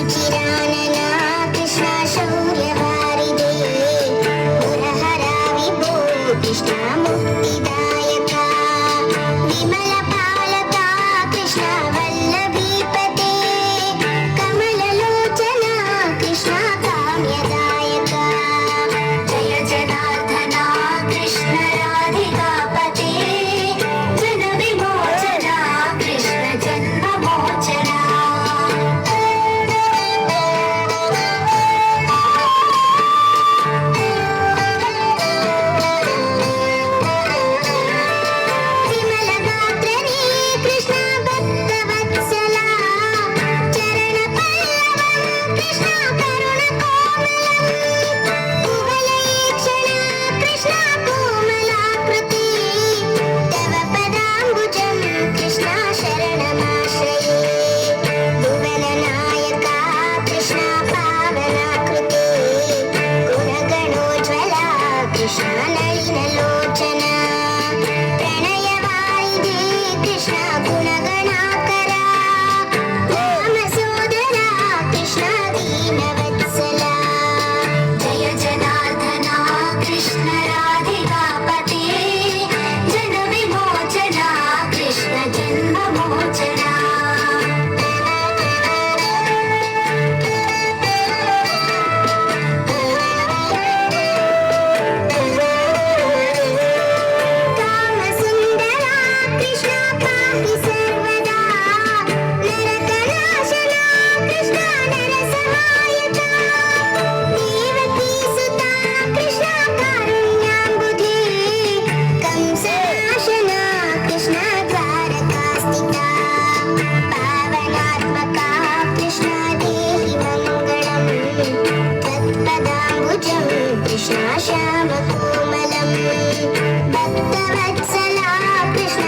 रुचिरानना कृष्ण शौर्यवारिदे मुरहरा विभो कृष्ण मुक्तिदायका विमलपालका कृष्ण वल्लभीपते कमललोचना कृष्ण काम्यदायका जय जनार्दना कृष्ण राधिकापते जन विमोचना कृष्ण जन्ममोचना विमलगात्रने कृष्ण भक्तवत्सला चरणपल्लवं कृष्ण करुणकोमलम् कुवलयेक्षणा कृष्ण कोमलाकृति तव पदाम्बुजं कृष्ण शरणमाश्रये भुवननायका कृष्ण पावनाकृते गुणगणोज्ज्वला कृष्ण नलिनलोचना प्रणयवारिधे कृष्ण गुणगणाकरा रामसोदरा कृष्ण दीनवत्सला जय जनार्दना कृष्ण राधिकापते जन विमोचना कृष्ण जन्ममोचना कामसुन्दरा कृष्ण पाहि सर्वदा नरकनाशना कृष्ण नरसहायका देवकीसुता कृष्ण कारुण्याम्बुधे कंसनाशना कृष्ण द्वारकास्थिता पावनात्मका कृष्ण देहि मङ्गलम् तत्पदाम्बुजं कृष्ण श्यामकोमलम् भक्तवत्सला कृष्ण